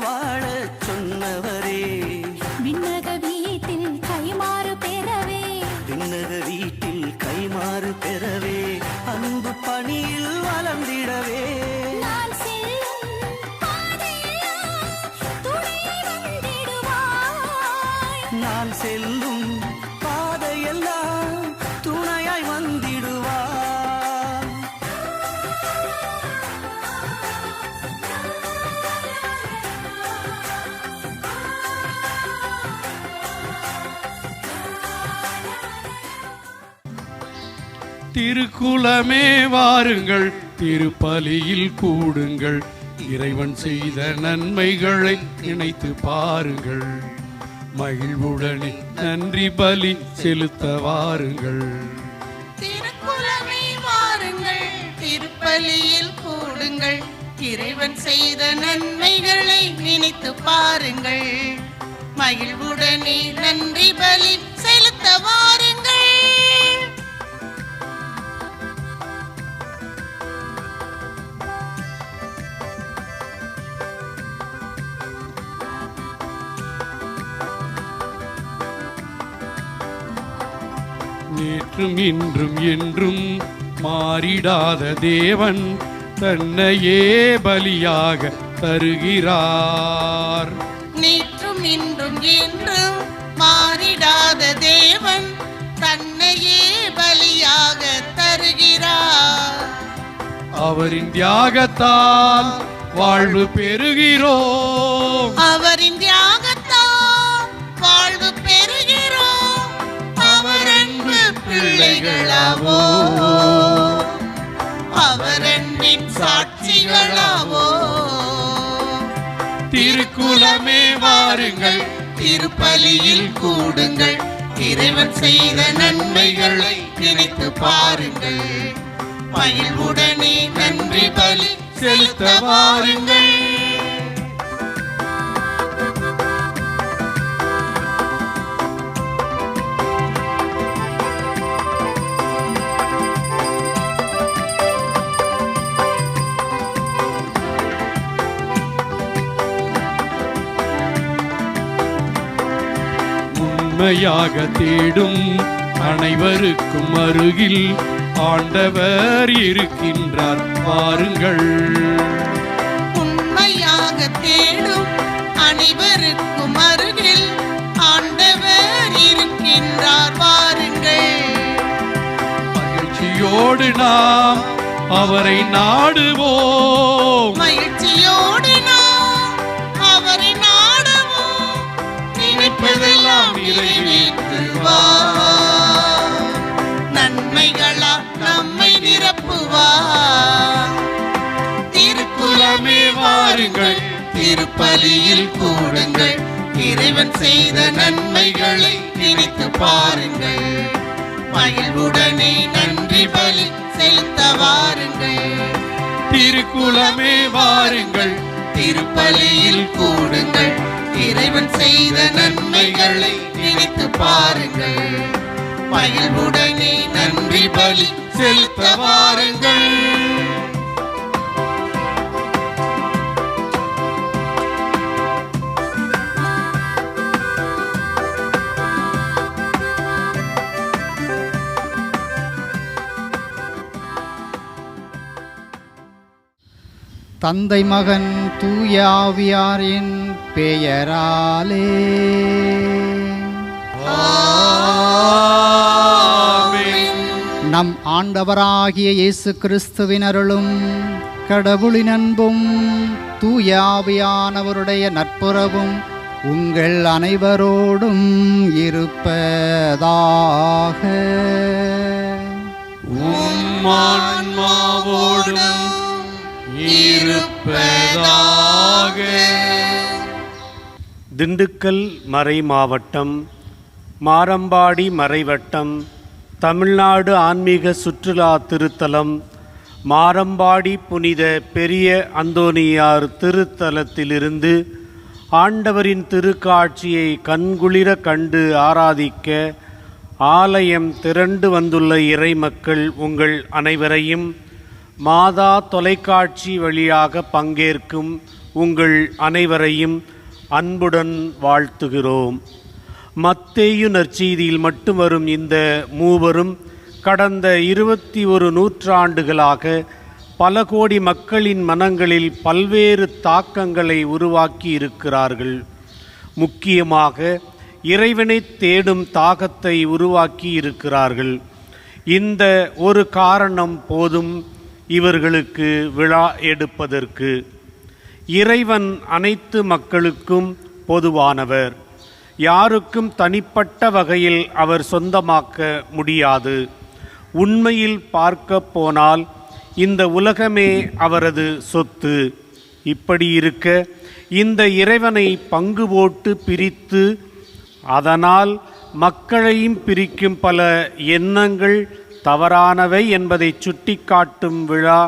வாழச் சொன்னவரே, விண்ணக வீட்டில் கைமாறு பெறவே, விண்ணக வீட்டில் கைமாறு பெறவே, அன்பு பணியில் வளர்ந்திடவே, நான் செல்லும் பாதையெல்லாம் துணை வந்திடுவாய், நான் செல்லும் பாதையெல்லாம் துணையாய் வந்திடுவார். திருக்குலமே வாருங்கள், திருப்பலியில் கூடுங்கள், இறைவன் செய்த நன்மைகளை நினைத்து பாருங்கள், மகிழ்வுடனே நன்றி பலி செலுத்த வாருங்கள். திருக்குலமே வாருங்கள், திருப்பலியில் கூடுங்கள், இறைவன் செய்த நன்மைகளை நினைத்து பாருங்கள், மகிழ்வுடனே நன்றி பலி செலுத்த வாருங்கள். நேற்றும் இன்றும் என்றும் மாறிடாத தேவன் தன்னையே பலியாக தருகிறார். நேற்றும் இன்றும் என்றும் மாறிடாத தேவன் தன்னையே பலியாக தருகிறார். அவரின் தியாகத்தால் வாழ்வு பெறுகிறோம், அவரின் தியாகத்தால் வாழ்வு பெறுகிறோம், அவர் அன்பு பிள்ளைகளாவோ, அவர் அன்பின் சாட்சிகளாவோ. திருக்குலமே வாருங்கள், திருப்பலியில் கூடுங்கள், இறைவன் செய்த நன்மைகளை நினைத்து பாருங்கள், மகிழ்வுடனே நன்றி பலி செலுத்த வாருங்கள். உண்மையாக தேடும் அனைவருக்கும் அருகில் ஆண்டவர் இருக்கின்றார் வாருங்கள். உண்மையாக தேடும் அனைவருக்கும் அருகில் ஆண்டவர் இருக்கின்றார் வாருங்கள். மகிழ்ச்சியோடு நாம் அவரை நாடுவோம், மகிழ்ச்சியோடு நாம் அவரை நாடுவோம், நினைப்பதெல்லாம் நிறைவேற்றுவார், நன்மைகளால் நம்மை நிரப்புவார். திருக்குலமே வாருங்கள், திருப்பலியில் கூடுங்கள், இறைவன் செய்த நன்மைகளை நினைத்து பாருங்கள், மகிழ்வுடனே நன்றி பலி செலுத்த வாருங்கள். திருக்குலமே வாருங்கள், திருப்பலியில் கூடுங்கள், இறைவன் செய்த நன்மைகளை நினைத்து பாருங்கள், மகிழ்வுடனே நன்றி பலி செலுத்த வாருங்கள். தந்தை மகன் தூய ஆவியாரின் பெயராலே ஆமென். நம் ஆண்டவராகிய இயேசு கிறிஸ்துவின் அருளும் கடவுளின் அன்பும் தூய ஆவியானவருடைய நட்புறவும் உங்கள் அனைவரோடும் இருப்பதாக. உம் ஆன்மாவோடும் இருப்பதாக. திண்டுக்கல் மறை மாவட்டம், மாரம்பாடி மறைவட்டம், தமிழ்நாடு ஆன்மீக சுற்றுலா திருத்தலம் மாரம்பாடி புனித பெரிய அந்தோனியார் திருத்தலத்திலிருந்து ஆண்டவரின் திருக்காட்சியை கண்குளிர கண்டு ஆராதிக்க ஆலயம் திரண்டு வந்துள்ள இறைமக்கள் உங்கள் அனைவரையும் மாதா தொலைக்காட்சி வழியாக பங்கேற்கும் உங்கள் அனைவரையும் அன்புடன் வாழ்த்துகிறோம். மத்தேயு நற்செய்தியில் மட்டும் வரும் இந்த மூவரும் கடந்த 21 நூற்றாண்டுகளாக பல கோடி மக்களின் மனங்களில் பல்வேறு தாக்கங்களை உருவாக்கி இருக்கிறார்கள். முக்கியமாக இறைவனை தேடும் தாகத்தை உருவாக்கி இருக்கிறார்கள். இந்த ஒரு காரணம் போதும் இவர்களுக்கு விழா எடுப்பதற்கு. இறைவன் அனைத்து மக்களுக்கும் பொதுவானவர். யாருக்கும் தனிப்பட்ட வகையில் அவர் சொந்தமாக்க முடியாது. உண்மையில் பார்க்க போனால் இந்த உலகமே அவரது சொத்து. இப்படி இருக்க இந்த இறைவனை பங்கு போட்டு பிரித்து அதனால் மக்களையும் பிரிக்கும் பல எண்ணங்கள் தவறானவை என்பதை சுட்டிக்காட்டும் விழா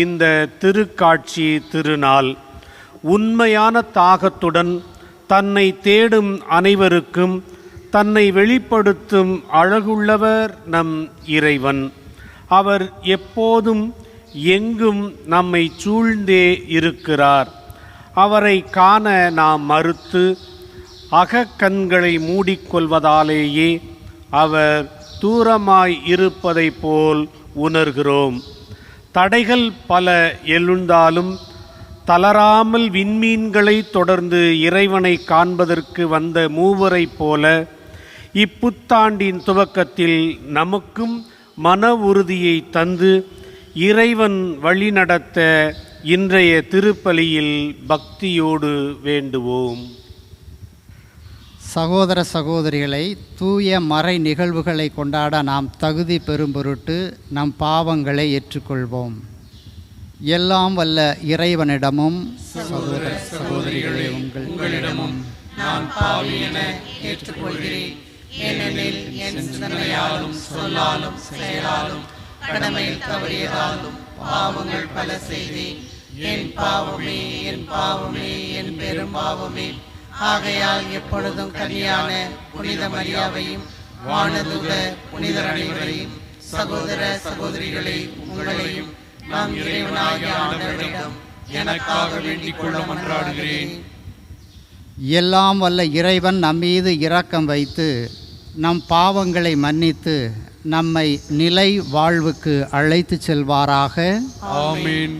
இந்த திருக்காட்சி திருநாள். உண்மையான தாகத்துடன் தன்னை தேடும் அனைவருக்கும் தன்னை வெளிப்படுத்தும் அழகுள்ளவர் நம் இறைவன். அவர் எப்போதும் எங்கும் நம்மை சூழ்ந்தே இருக்கிறார். அவரை காண நாம் மறுத்து அகக்கண்களை மூடிக்கொள்வதாலேயே அவர் தூரமாய் இருப்பதை போல் உணர்கிறோம். தடைகள் பல எழுந்தாலும் தளராமல் விண்மீன்களை தொடர்ந்து இறைவனை காண்பதற்கு வந்த மூவரைப் போல இப்புத்தாண்டின் துவக்கத்தில் நமக்கும் மன உறுதியை தந்து இறைவன் வழிநடத்த இன்றைய திருப்பலியில் பக்தியோடு வேண்டுவோம். சகோதர சகோதரிகளை, தூய மறை நிகழ்வுகளை கொண்டாட நாம் தகுதி பெறும் பொருட்டு நம் பாவங்களை ஏற்றுக்கொள்வோம். எல்லாம் வல்ல இறைவனிடமும் சகோதர சகோதரிகளே உங்களிடமும் நான் பாவி என ஏற்றுக்கொள்கிறேன். ஏனெனில் என் சிந்தனையாலும் சொல்லாலும் செயலாலும் கடமையில் தவறியதாலும் பாவங்கள் பல செய்தேன். என் பாவமே என் பாவமே என் பெரும் பாவமே. ஆகையால் எப்பொழுதும் கன்னியான புனித மரியாவையும் வானதூத புனிதர் அனைவரையும் சகோதர சகோதரிகளை உங்களையும் நாம் இறைவனாகிய ஆண்டவரிடம் எனக்காக வேண்டிக் கொள்ள மன்றாடுகிறேன். எல்லாம் வல்ல இறைவன் நம்மீது இரக்கம் வைத்து நம் பாவங்களை மன்னித்து நம்மை நிலை வாழ்வுக்கு அழைத்து செல்வாராக. ஆமென்.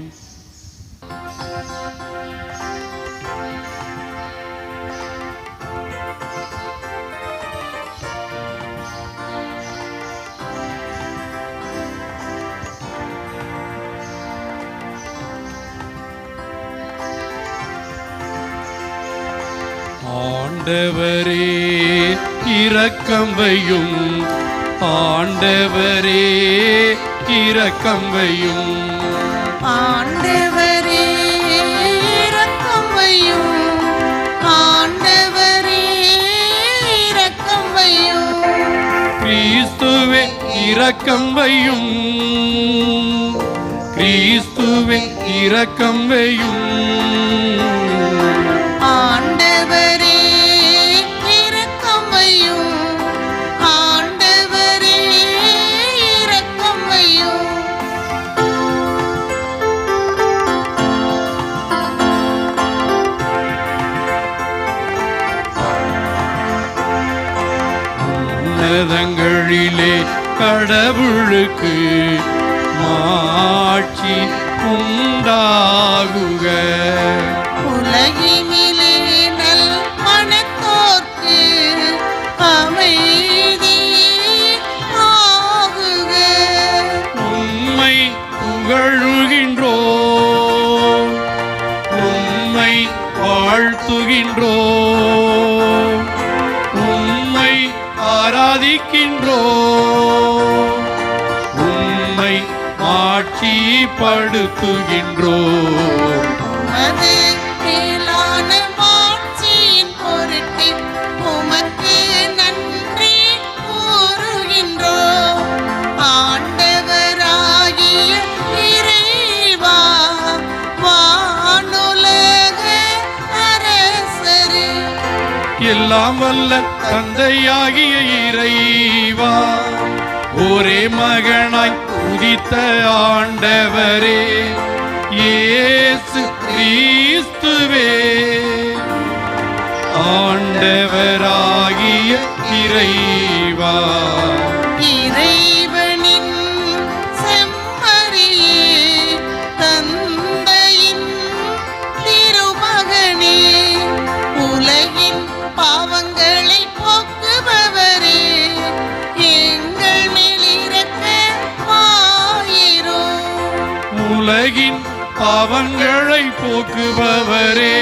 ஆண்டவரே இரக்கம் வையும், ஆண்டவரே இரக்கம் வையும், ஆண்டவரே இரக்கம் வையும், ஆண்டவரே இரக்கம் வையும். கிறிஸ்துவே இரக்கம் வையும், கிறிஸ்துவே இரக்கம் வையும், ஆண்டவரே இரக்கம் வையும், ஆண்டவரே இரக்கம் வையும். உன்னதங்களிலே கடவுளுக்கு மாட்சி உண்டாகுக. உலகினிலே நல் மனத்தோர்க்கு அமைதி ஆகுக. உம்மை புகழுகின்றோம், உம்மை வாழ்த்துகின்றோம், உம்மை ஆராதிக்கின்றோம், உம்மை ஆட்சிப்படுத்துகின்றோம். அது மேலான மாட்சியின் பொருட்டு உமக்கு நன்றி கூறுகின்றோம். ஆண்டவராகிய இறைவா, வானுலக அரசரே, எல்லாம் வல்ல தந்தையாகிய இறைவா, ஒரே மகனாய் உதித்த ஆண்டவரே இயேசு கிறிஸ்து வாழ்த்துவே ஆண்டவராகிய இறைவா. இறைவனின் செம்மறியே, தந்தையின் திருமகனே, உலகின் பாவங்களை போக்குபவரே, எங்கள் மேல் இரக்கமாயிரும். உலகின் பாவங்களை போக்குபவரே,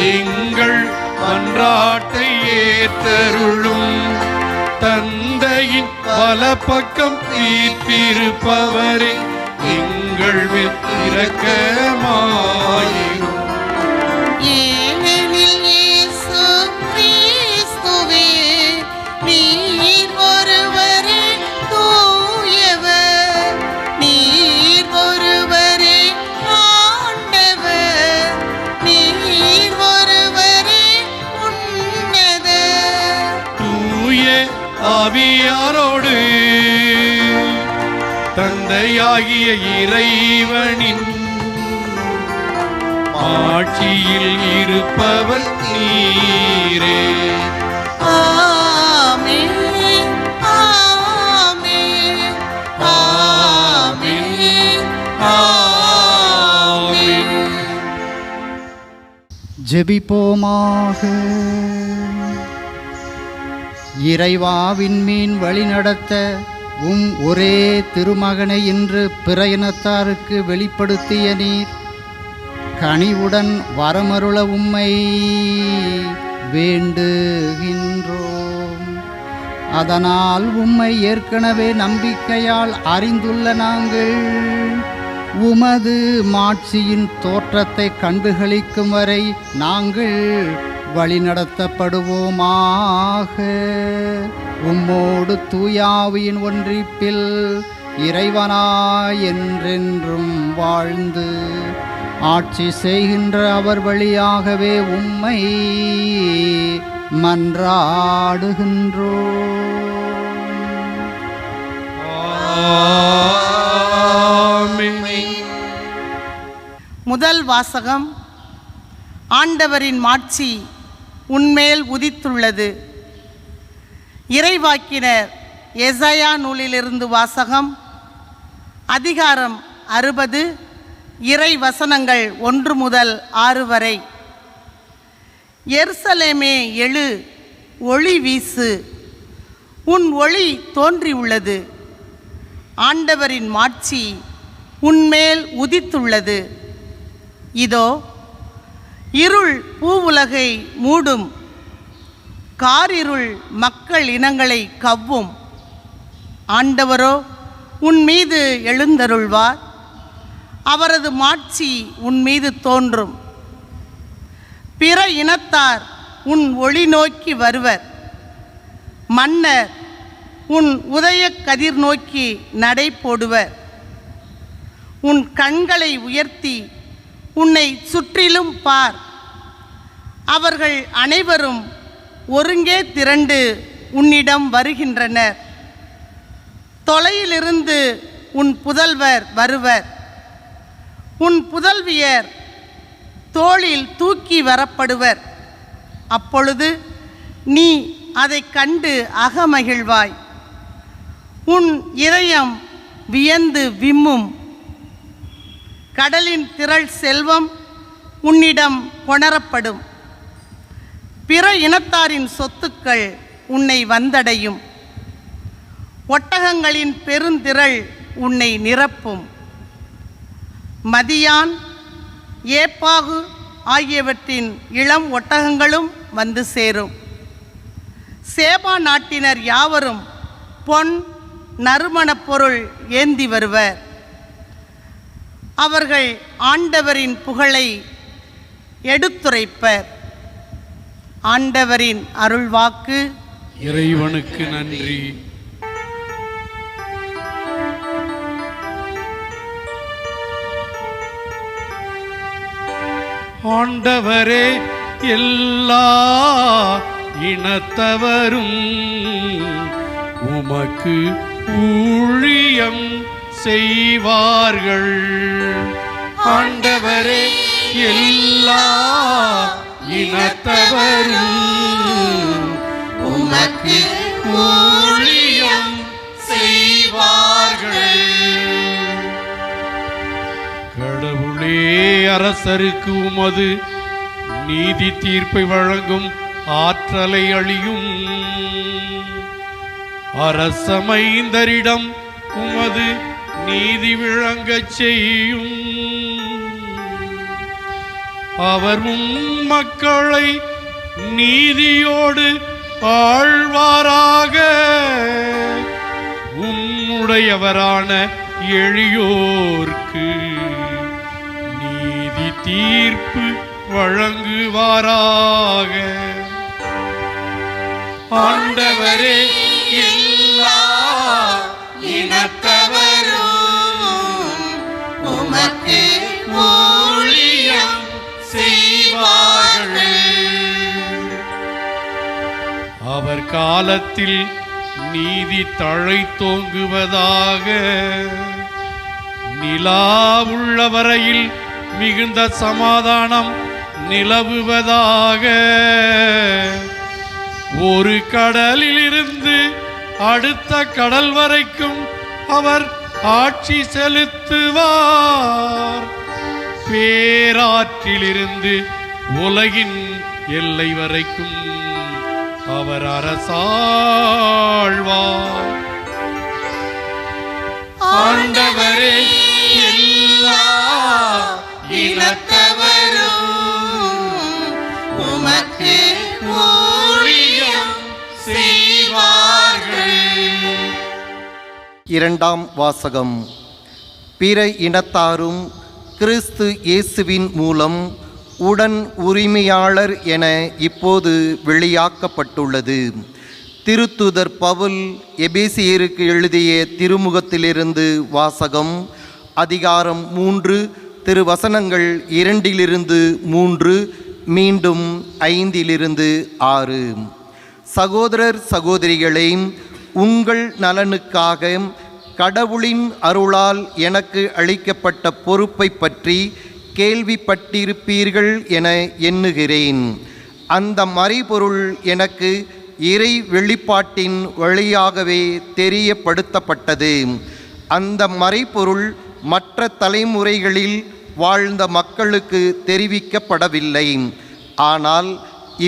எங்கள் மன்றாட்டை ஏற்றருளும். தந்தையின் வலப்பக்கம் வீற்றிருப்பவரே, எங்கள் மேல் இரக்கமாயிரும். ஏனெனில் இயேசு கிறிஸ்துவே, நீர் ஒருவரே தூயவர், நீர் ஒருவரே ஆண்டவர், நீர் ஒருவரே உன்னதர். தூய ஆவியாரோடு தந்தையாகிய இறைவனின் ஆட்சியில் இருப்பவர் நீரே. ஆமென், ஆமென், ஆமென், ஆமென். ஜெபிப்போமாக. இறைவாவின் மீன் வழிநடத்த ஒரே திருமகனை இன்று பிற இனத்தாருக்கு வெளிப்படுத்திய நீர், கனிவுடன் வரமருள உம்மை வேண்டுகின்றோம். அதனால் உம்மை ஏற்கனவே நம்பிக்கையால் அறிந்துள்ள நாங்கள் உமது மாட்சியின் தோற்றத்தை கண்டுகளிக்கும் வரை நாங்கள் வழிநடத்தப்படுவோமாக. உம்மோடு தூயாவியின் ஒன்றிப்பில் இறைவனாய் என்றென்றும் வாழ்ந்து ஆட்சி செய்கின்ற அவர் வழியாகவே உம்மை மன்றாடுகின்றோம். முதல் வாசகம். ஆண்டவரின் மாட்சி உன்மேல் உதித்துள்ளது. இறைவாக்கினர் எசாயா நூலிலிருந்து வாசகம். அதிகாரம் 60, இறை வசனங்கள் 1 முதல் 6 வரை. எருசலேமே எழு, ஒளி வீசு, உன் ஒளி தோன்றியுள்ளது. ஆண்டவரின் மாட்சி உன்மேல் உதித்துள்ளது. இதோ இருள் பூவுலகை மூடும், காரிருள் மக்கள் இனங்களை கவ்வும். ஆண்டவரோ உன் மீது எழுந்தருள்வார், அவரது மாட்சி உன் மீது தோன்றும். பிற இனத்தார் உன் ஒளி நோக்கி வருவர், மன்னர் உன் உதய கதிர் நோக்கி நடை போடுவர். உன் கண்களை உயர்த்தி உன்னை சுற்றிலும் பார். அவர்கள் அனைவரும் ஒருங்கே திரண்டு உன்னிடம் வருகின்றனர். தொலையிலிருந்து உன் புதல்வர் வருவர், உன் புதல்வியர் தோளில் தூக்கி வரப்படுவர். அப்பொழுது நீ அதை கண்டு அகமகிழ்வாய், உன் இதயம் வியந்து விம்மும். கடலின் திரள் செல்வம் உன்னிடம் கொணரப்படும், பிற இனத்தாரின் சொத்துக்கள் உன்னை வந்தடையும். ஒட்டகங்களின் பெருந்திரள் உன்னை நிரப்பும். மதியான், ஏப்பாகு ஆகியவற்றின் இளம் ஒட்டகங்களும் வந்து சேரும். சேபா நாட்டினர் யாவரும் பொன் நறுமணப் பொருள் ஏந்தி வருவர். அவர்கள் ஆண்டவரின் புகழை எடுத்துரைப்பர். ஆண்டவரின் அருள்வாக்கு. இறைவனுக்கு நன்றி. ஆண்டவரே, எல்லா இனத்தவரும் உமக்கு ஊழியம் செய்வார்கள். ஆண்டவரே, எல்லா இனத்தவரும் உமக்கு ஊழியம் செய்வார்கள். கடவுளே, அரசருக்கு உமது நீதி தீர்ப்பை வழங்கும் ஆற்றலை அளியும். அரசமைந்தரிடம் உமது நீதி விளங்கச் செய்யும். அவர் மக்களை நீதியோடு ஆழ்வாராக. உம்முடையவரான எளியோர்க்கு நீதி தீர்ப்பு வழங்குவாராக. ஆண்டவரே, எல்லா இனத்தவரும் உமக்கு ஊழியம் செய்வார்கள். அவர் காலத்தில் நீதி தழைத்தோங்குவதாக. நிலா உள்ள வரையில் மிகுந்த சமாதானம் நிலவுவதாக. ஒரு கடலில் இருந்து அடுத்த கடல் வரைக்கும் அவர் ஆட்சி செலுத்துவார். பேராற்றிலிருந்து உலகின் எல்லை வரைக்கும் அவர் அரசாழ்வார். ஆண்டவரே, எல்லா இனத்தவரும் உமக்கு ஊழியம் செய்வார்கள். இரண்டாம் வாசகம். பிற இனத்தாரும் கிறிஸ்து இயேசுவின் மூலம் உடன் உரிமையாளர் என இப்போது வெளியாக்கப்பட்டுள்ளது. திருத்தூதர் பவுல் எபேசியருக்கு எழுதிய திருமுகத்திலிருந்து வாசகம். அதிகாரம் 3, திருவசனங்கள் 2-3, மீண்டும் 5-6. சகோதரர் சகோதரிகளே, உங்கள் நலனுக்காக கடவுளின் அருளால் எனக்கு அளிக்கப்பட்ட பொறுப்பை பற்றி கேள்விப்பட்டிருப்பீர்கள் என எண்ணுகிறேன். அந்த மறைபொருள் எனக்கு இறை வெளிப்பாட்டின் வழியாகவே தெரியப்படுத்தப்பட்டது. அந்த மறைபொருள் மற்ற தலைமுறைகளில் வாழ்ந்த மக்களுக்கு தெரிவிக்கப்படவில்லை. ஆனால்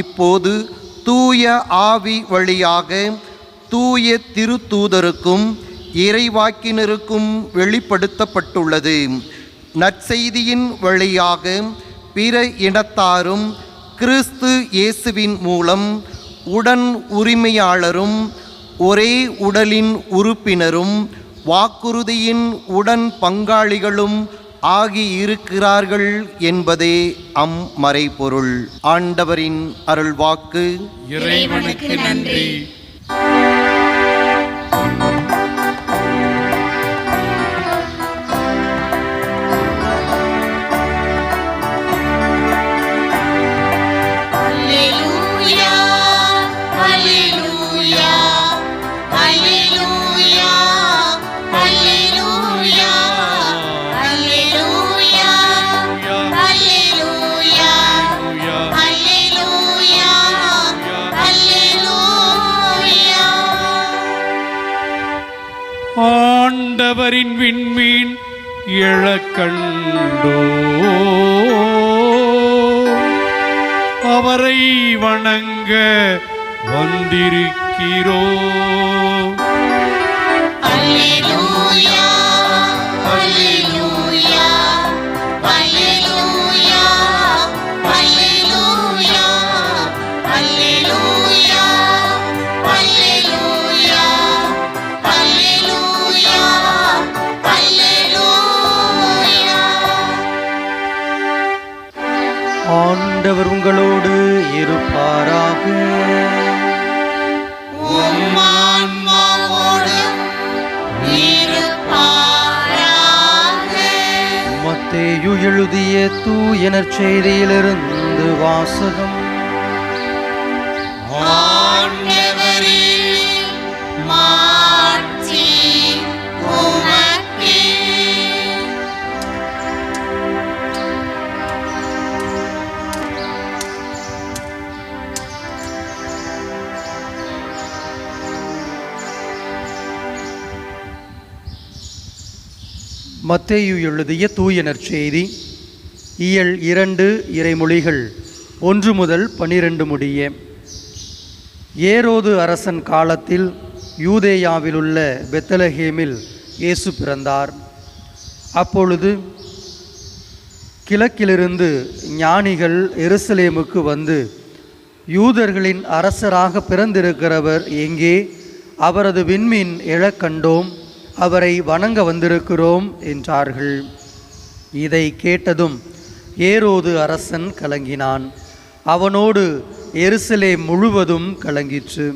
இப்போது தூய ஆவி வழியாக தூய திருத்தூதருக்கும் இறைவாக்கினருக்கும் வெளிப்படுத்தப்பட்டுள்ளது. நற்செய்தியின் வழியாக பிற இனத்தாரும் கிறிஸ்து இயேசுவின் மூலம் உடன் உரிமையாளரும் ஒரே உடலின் உறுப்பினரும் வாக்குறுதியின் உடன் பங்காளிகளும் ஆகியிருக்கிறார்கள் என்பதே மறைபொருள். ஆண்டவரின் அருள்வாக்கு. இறைவனுக்கு நன்றி. ஆண்டவரின் விண்மீன் எழக்கண்டோ, அவரை வணங்க வந்திருக்கிறோ. அல்லேலூயா, அல்லேலூயா, அல்லேலூயா, அல்லேலூயா, அல்லேலூயா, அல்லேலூயா, அல்லேலூயா, அல்லேலூயா. ஆண்டவர் உங்களோடு இருப்பாராக. உம் ஆன்மாவோடும் இருப்பாராக. மத்தேயு எழுதிய தூய நற்செய்தியிலிருந்து வாசகம். ஆண்டவரே, மாட்சி உமக்கே. மத்தேயு எழுதிய தூய நற்செய்தி இயல் 2 இறைமொழிகள் 1 முதல் 12 முடிய. ஏரோது அரசன் காலத்தில் யூதேயாவிலுள்ள பெத்லகேமில் இயேசு பிறந்தார். அப்பொழுது கிழக்கிலிருந்து ஞானிகள் எருசலேமுக்கு வந்து, யூதர்களின் அரசராக பிறந்திருக்கிறவர் எங்கே? அவரது விண்மீன் எழக் கண்டோம், அவரை வணங்க வந்திருக்கிறோம் என்றார்கள். இதை கேட்டதும் ஏரோது அரசன் கலங்கினான். அவனோடு எருசலேம் முழுவதும் கலங்கிற்று.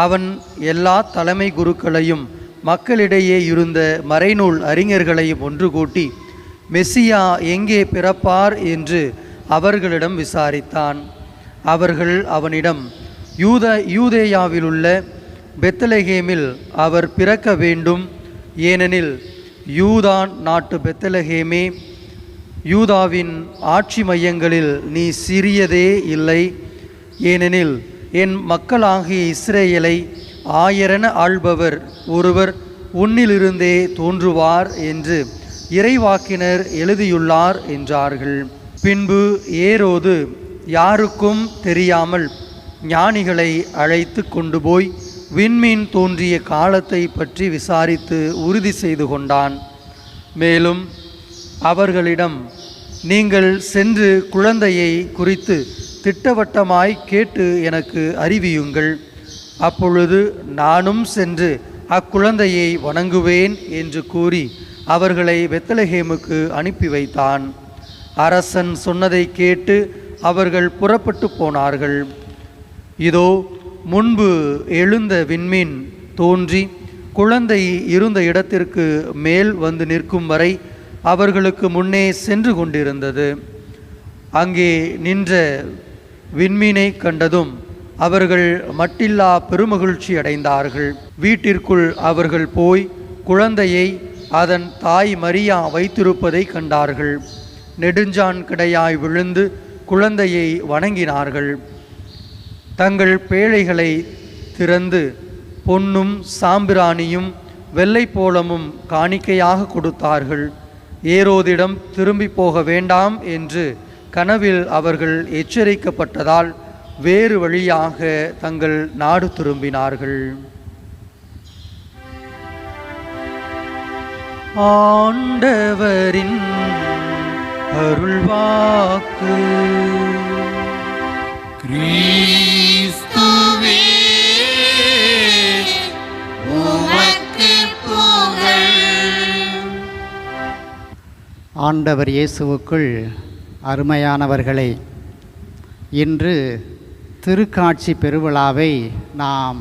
அவன் எல்லா தலைமை குருக்களையும் மக்களிடையே இருந்த மறைநூல் அறிஞர்களையும் ஒன்று கூட்டி மெசியா எங்கே பிறப்பார் என்று அவர்களிடம் விசாரித்தான். அவர்கள் அவனிடம், யூதேயாவிலுள்ள பெத்லகேமில் அவர் பிறக்க வேண்டும், ஏனெனில் யூதான் நாட்டு பெத்லகேமே, யூதாவின் ஆட்சி மையங்களில் நீ சிறியதே இல்லை. ஏனெனில் என் மக்களாகிய இஸ்ரேலை ஆயரென ஆள்பவர் ஒருவர் உன்னிலிருந்தே தோன்றுவார் என்று இறைவாக்கினர் எழுதியுள்ளார் என்றார்கள். பின்பு ஏரோது யாருக்கும் தெரியாமல் ஞானிகளை அழைத்து கொண்டு போய் விண்மீன் தோன்றிய காலத்தை பற்றி விசாரித்து உறுதி செய்து கொண்டான். மேலும் அவர்களிடம், நீங்கள் சென்று குழந்தையை குறித்து திட்டவட்டமாய் கேட்டு எனக்கு அறிவியுங்கள். அப்பொழுது நானும் சென்று அக்குழந்தையை வணங்குவேன் என்று கூறி அவர்களை பெத்லகேமுக்கு அனுப்பி வைத்தான். அரசன் சொன்னதை கேட்டு அவர்கள் புறப்பட்டு போனார்கள். இதோ முன்பு எழுந்த விண்மீன் தோன்றி குழந்தை இருந்த இடத்திற்கு மேல் வந்து நிற்கும் வரை அவர்களுக்கு முன்னே சென்று கொண்டிருந்தது. அங்கே நின்ற விண்மீனை கண்டதும் அவர்கள் மட்டில்லா பெருமகிழ்ச்சி அடைந்தார்கள். வீட்டிற்குள் அவர்கள் போய் குழந்தையை அதன் தாய் மரியா வைத்திருப்பதை கண்டார்கள். நெடுஞ்சான் கிடையாய் விழுந்து குழந்தையை வணங்கினார்கள். தங்கள் பேழைகளை திறந்து பொன்னும் சாம்பிராணியும் வெள்ளைப்போளமும் காணிக்கையாக கொடுத்தார்கள். ஏரோதிடம் திரும்பி போக வேண்டாம் என்று கனவில் அவர்கள் எச்சரிக்கப்பட்டதால் வேறு வழியாக தங்கள் நாடு திரும்பினார்கள். ஆண்டவரின் அருள்வாக்கு. கிறிஸ்துவே உமக்கு புகழ். ஆண்டவர் இயேசுவுக்குள் அருமையானவர்களே, இன்று திருக்காட்சி பெருவிழாவை நாம்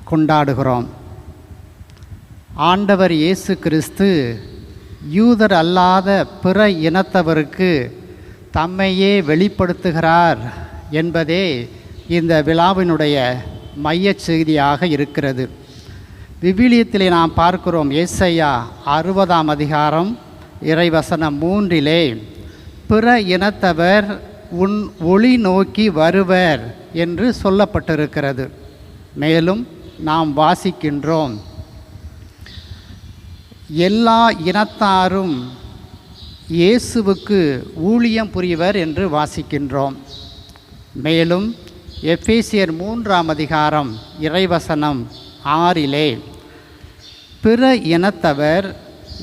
கொண்டாடுகிறோம். ஆண்டவர் இயேசு கிறிஸ்து யூதர் அல்லாத பிற இனத்தவருக்கு தம்மையே வெளிப்படுத்துகிறார் என்பதே இந்த விழாவினுடைய மையச் செய்தியாக இருக்கிறது. விவிலியத்திலே நாம் பார்க்கிறோம், ஏசாயா 60ஆம் அதிகாரம் இறைவசனம் 3 பிற இனத்தவர் உன் ஒளி நோக்கி வருவர் என்று சொல்லப்பட்டிருக்கிறது. மேலும் நாம் வாசிக்கின்றோம், எல்லா இனத்தாரும் இயேசுவுக்கு ஊழியம் புரிவர் என்று வாசிக்கின்றோம். மேலும் எபேசியர் 3ஆம் அதிகாரம் இறைவசனம் 6 பிற இனத்தவர்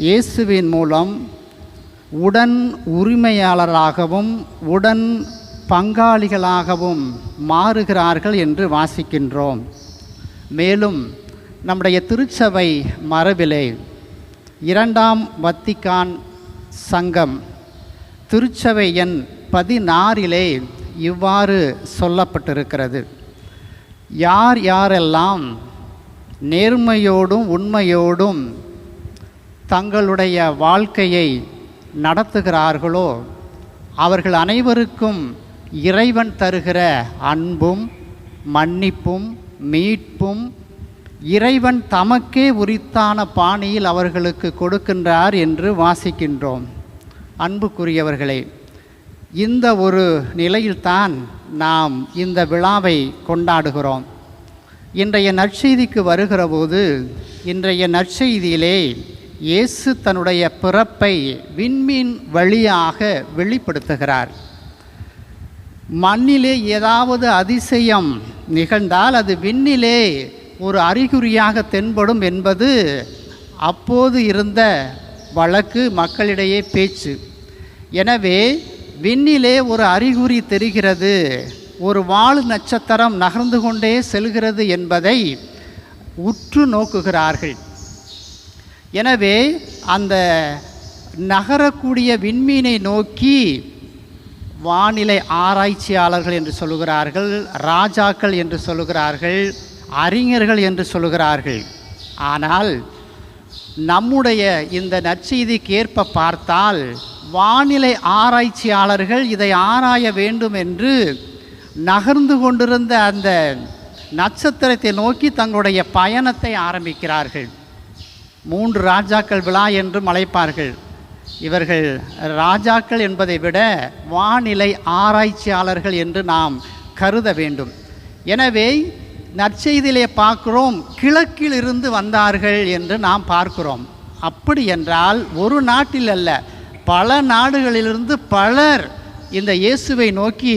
இயேசுவின் மூலம் உடன் உரிமையாளராகவும் உடன் பங்காளிகளாகவும் மாறுகிறார்கள் என்று வாசிக்கின்றோம். மேலும் நம்முடைய திருச்சபை மரபிலே 2ஆம் வத்திக்கான் சங்கம் திருச்சபை எண் 16 இவ்வாறு சொல்லப்பட்டிருக்கிறது, யார் யாரெல்லாம் நேர்மையோடும் உண்மையோடும் தங்களுடைய வாழ்க்கையை நடத்துகிறார்களோ அவர்கள் அனைவருக்கும் இறைவன் தருகிற அன்பும் மன்னிப்பும் மீட்பும் இறைவன் தமக்கே உரித்தான பாணியில் அவர்களுக்கு கொடுக்கின்றார் என்று வாசிக்கின்றோம். அன்புக்குரியவர்களே, இந்த ஒரு நிலையில்தான் நாம் இந்த விழாவை கொண்டாடுகிறோம். இன்றைய நற்செய்திக்கு வருகிற போது இன்றைய நற்செய்தியிலே இயேசு தன்னுடைய பிறப்பை விண்மீன் வழியாக வெளிப்படுத்துகிறார். மண்ணிலே ஏதாவது அதிசயம் நிகழ்ந்தால் அது விண்ணிலே ஒரு அறிகுறியாக தென்படும் என்பது அப்போது இருந்த வழக்கு, மக்களிடையே பேச்சு. எனவே விண்ணிலே ஒரு அறிகுறி தெரிகிறது, ஒரு வால் நட்சத்திரம் நகர்ந்து கொண்டே செல்கிறது என்பதை உற்று நோக்குகிறார்கள். எனவே அந்த நகரக்கூடிய விண்மீனை நோக்கி வானிலை ஆராய்ச்சியாளர்கள் என்று சொல்லுகிறார்கள், ராஜாக்கள் என்று சொல்லுகிறார்கள், அறிஞர்கள் என்று சொல்லுகிறார்கள். ஆனால் நம்முடைய இந்த நற்செய்திக்கு ஏற்ப பார்த்தால் வானிலை ஆராய்ச்சியாளர்கள் இதை ஆராய வேண்டும் என்று நகர்ந்து கொண்டிருந்த அந்த நட்சத்திரத்தை நோக்கி தங்களுடைய பயணத்தை ஆரம்பிக்கிறார்கள். 3 ராஜாக்கள் விழா என்றும் அழைப்பார்கள். இவர்கள் ராஜாக்கள் என்பதை விட வானிலை ஆராய்ச்சியாளர்கள் என்று நாம் கருத வேண்டும். எனவே நற்செய்தியிலே பார்க்கிறோம், கிழக்கில் இருந்து வந்தார்கள் என்று நாம் பார்க்கிறோம். அப்படி என்றால் ஒரு நாட்டில் அல்ல, பல நாடுகளிலிருந்து பலர் இந்த இயேசுவை நோக்கி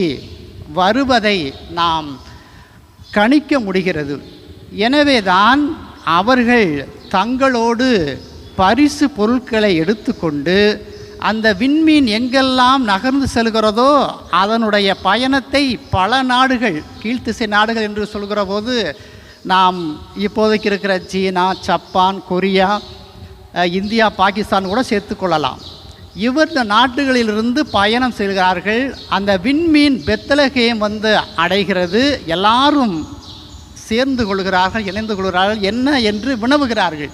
வருவதை நாம் கணிக்க முடிகிறது. எனவே தான் அவர்கள் தங்களோடு பரிசு பொருட்களை எடுத்துக்கொண்டு அந்த விண்மீன் எங்கெல்லாம் நகர்ந்து செல்கிறதோ அதனுடைய பயணத்தை பல நாடுகள், கீழ்த்திசை நாடுகள் என்று சொல்கிற போது நாம் இப்போதைக்கு இருக்கிற சீனா, ஜப்பான், கொரியா, இந்தியா, பாகிஸ்தான் கூட சேர்த்துக்கொள்ளலாம். இந்த நாட்டுகளிலிருந்து பயணம் செய்கிறார்கள். அந்த விண்மீன் பெத்லகேம் வந்து அடைகிறது. எல்லாரும் சேர்ந்து கொள்கிறார்கள், இணைந்து கொள்கிறார்கள். என்ன என்று வினவுகிறார்கள்.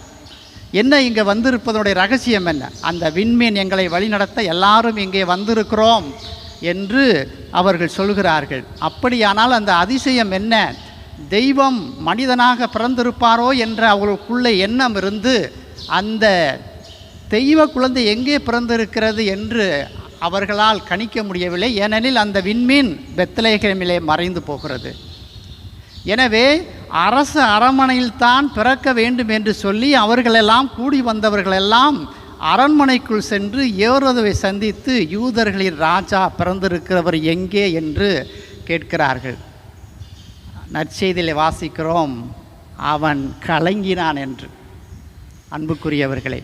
என்ன இங்கே வந்திருப்பதனுடைய ரகசியம் என்ன? அந்த விண்மீன் எங்களை வழிநடத்த எல்லாரும் இங்கே வந்திருக்கிறோம் என்று அவர்கள் சொல்கிறார்கள். அப்படியானால் அந்த அதிசயம் என்ன? தெய்வம் மனிதனாக பிறந்திருப்பாரோ என்ற அவர்களுக்குள்ள எண்ணம் இருந்து அந்த தெய்வ குழந்தை எங்கே பிறந்திருக்கிறது என்று அவர்களால் கணிக்க முடியவில்லை. ஏனெனில் அந்த விண்மீன் பெத்லகேமிலே மறைந்து போகிறது. எனவே அரசு அரண்மனையில் தான் பிறக்க வேண்டும் என்று சொல்லி அவர்களெல்லாம் கூடி வந்தவர்களெல்லாம் அரண்மனைக்குள் சென்று ஏரோதுவை சந்தித்து யூதர்களின் ராஜா பிறந்திருக்கிறவர் எங்கே என்று கேட்கிறார்கள். நற்செய்தியிலே வாசிக்கிறோம், அவன் கலங்கினான் என்று. அன்புக்குரியவர்களே,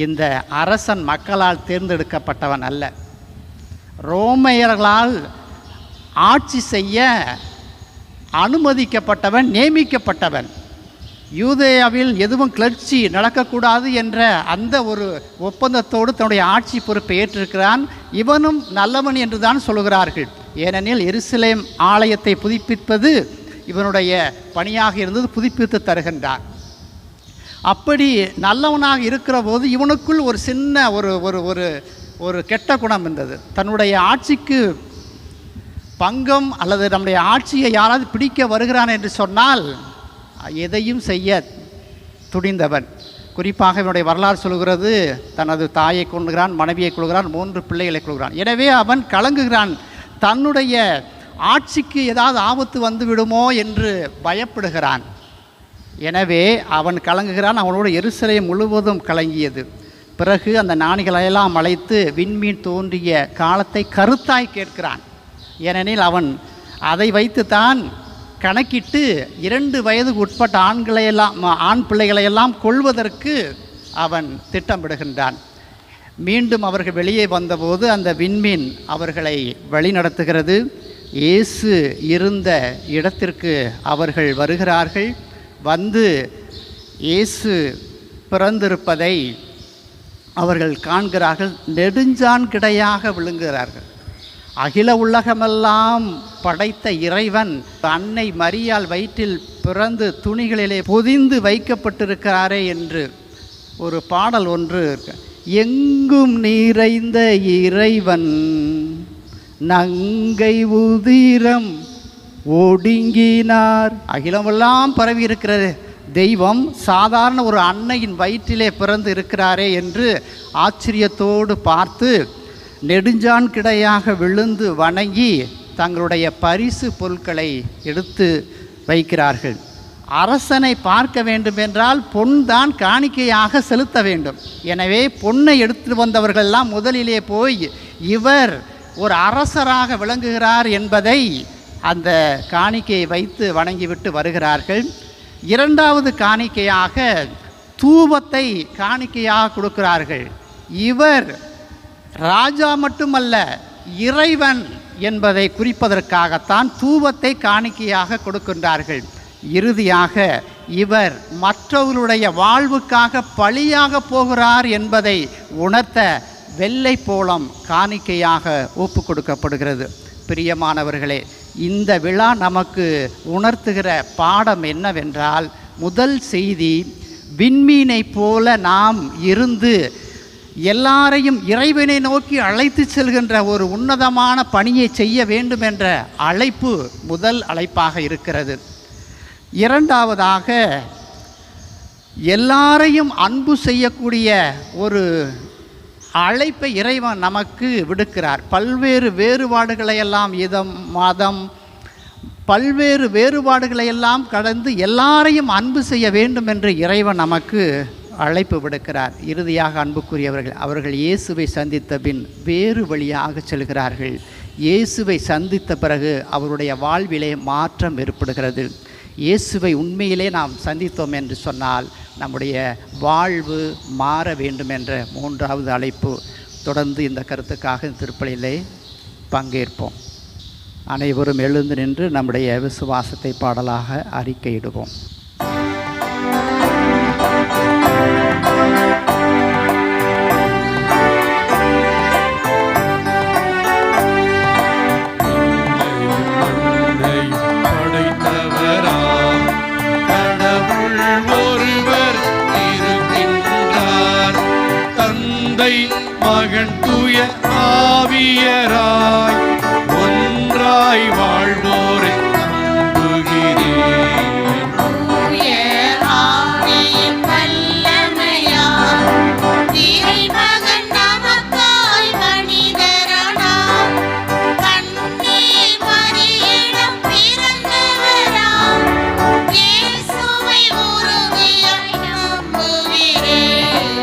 இந்த அரசன் மக்களால் தேர்ந்தெடுக்கப்பட்டவன் அல்ல, ரோமையர்களால் ஆட்சி செய்ய அனுமதிக்கப்பட்டவன், நியமிக்கப்பட்டவன். யூதேயாவில் எதுவும் கிளர்ச்சி நடக்கக்கூடாது என்ற அந்த ஒரு ஒப்பந்தத்தோடு தன்னுடைய ஆட்சி பொறுப்பை ஏற்றிருக்கிறான். இவனும் நல்லவன் என்று தான் சொல்கிறார்கள். ஏனெனில் எருசலேம் ஆலயத்தை புதுப்பிப்பது இவனுடைய பணியாக இருந்தது, புதுப்பித்து தருகின்றான். அப்படி நல்லவனாக இருக்கிற போது இவனுக்குள் ஒரு சின்ன ஒரு ஒரு ஒரு ஒரு கெட்ட குணம் இருந்தது. தன்னுடைய ஆட்சிக்கு பங்கம் அல்லது நம்முடைய ஆட்சியை யாராவது பிடிக்க வருகிறான் என்று சொன்னால் எதையும் செய்ய துணிந்தவன். குறிப்பாக இவனுடைய வரலாறு சொல்கிறது, தனது தாயை கொள்கிறான், மனைவியை கொள்கிறான், 3 பிள்ளைகளை கொள்கிறான். எனவே அவன் கலங்குகிறான். தன்னுடைய ஆட்சிக்கு ஏதாவது ஆபத்து வந்து விடுமோ என்று பயப்படுகிறான். எனவே அவன் கலங்குகிறான். அவனோடு எருசலேம் முழுவதும் கலங்கியது. பிறகு அந்த ஞானிகளையெல்லாம் அழைத்து விண்மீன் தோன்றிய காலத்தை கருத்தாய் கேட்கிறான். ஏனெனில் அவன் அதை வைத்து தான் கணக்கிட்டு 2 வயதுக்கு உட்பட்ட ஆண் பிள்ளைகளையெல்லாம் கொள்வதற்கு அவன் திட்டமிடுகின்றான். மீண்டும் அவர்கள் வெளியே வந்தபோது அந்த விண்மீன் அவர்களை வழிநடத்துகிறது. இயேசு இருந்த இடத்திற்கு அவர்கள் வருகிறார்கள். வந்து இயேசு பிறந்திருப்பதை அவர்கள் காண்கிறார்கள். நெடுஞ்சான் கிடையாக விழுங்குகிறார்கள். அகில உலகமெல்லாம் படைத்த இறைவன் அன்னை மரியாள் வயிற்றில் பிறந்து துணிகளிலே பொதிந்து வைக்கப்பட்டிருக்கிறாரே என்று ஒரு பாடல் ஒன்று இருக்கு. எங்கும் நிறைந்த இறைவன் நங்கை உதிரம் ஒடுங்கினார். அகிலமெல்லாம் பரவி இருக்கிறது தெய்வம் சாதாரண ஒரு அன்னையின் வயிற்றிலே பிறந்து இருக்கிறாரே என்று ஆச்சரியத்தோடு பார்த்து நெடுஞ்சான் கிடையாக விழுந்து வணங்கி தங்களுடைய பரிசு பொருட்களை எடுத்து வைக்கிறார்கள். அரசனை பார்க்க வேண்டும் என்றால் பொன் தான் காணிக்கையாக செலுத்த வேண்டும். எனவே பொன்னை எடுத்து வந்தவர்களெல்லாம் முதலிலே போய் இவர் ஒரு அரசராக விளங்குகிறார் என்பதை அந்த காணிக்கையை வைத்து வணங்கிவிட்டு வருகிறார்கள். இரண்டாவது காணிக்கையாக தூபத்தை காணிக்கையாக கொடுக்கிறார்கள். இவர் ராஜா மட்டுமல்ல, இறைவன் என்பதை குறிப்பதற்காகத்தான் தூபத்தை காணிக்கையாக கொடுக்கின்றார்கள். இறுதியாக இவர் மற்றவர்களுடைய வாழ்வுக்காக பலியாக போகிறார் என்பதை உணர்த்த வெள்ளை போளம் காணிக்கையாக ஒப்பு கொடுக்கப்படுகிறது. பிரியமானவர்களே, இந்த விழா நமக்கு உணர்த்துகிற பாடம் என்னவென்றால், முதல் செய்தி, விண்மீனை போல நாம் இருந்து எல்லாரையும் இறைவனை நோக்கி அழைத்து செல்கின்ற ஒரு உன்னதமான பணியை செய்ய வேண்டும் என்ற அழைப்பு முதல் அழைப்பாக இருக்கிறது. இரண்டாவதாக, எல்லாரையும் அன்பு செய்யக்கூடிய ஒரு அழைப்பை இறைவன் நமக்கு விடுக்கிறார். பல்வேறு வேறுபாடுகளையெல்லாம், இதம், மதம், பல்வேறு வேறுபாடுகளையெல்லாம் கடந்து எல்லாரையும் அன்பு செய்ய வேண்டும் என்று இறைவன் நமக்கு அழைப்பு விடுக்கிறார். இறுதியாக அன்புக்குரியவர்கள், அவர்கள் இயேசுவை சந்தித்த பின் வேறு வழியாக செல்கிறார்கள். இயேசுவை சந்தித்த பிறகு அவருடைய வாழ்விலே மாற்றம் ஏற்படுகிறது. இயேசுவை உண்மையிலே நாம் சந்தித்தோம் என்று சொன்னால் நம்முடைய வாழ்வு மாற வேண்டும் என்ற மூன்றாவது அழைப்பு. தொடர்ந்து இந்த கருத்துக்காக திருப்பலியிலே பங்கேற்போம். அனைவரும் எழுந்து நின்று நம்முடைய விசுவாசத்தை பாடலாக அறிக்கையிடுவோம். மகன் தூய ஆவியராய் ஒன்றாய் வாழ்வோரை நம்புகிறேன். தூய ஆவியின் வல்லமையால் இறைமகன் நமக்காய் மனிதரானார். கன்னி மரியிடம் பிறந்தவராம் இயேசுவை உறுதியாய் நம்புகிறேன்.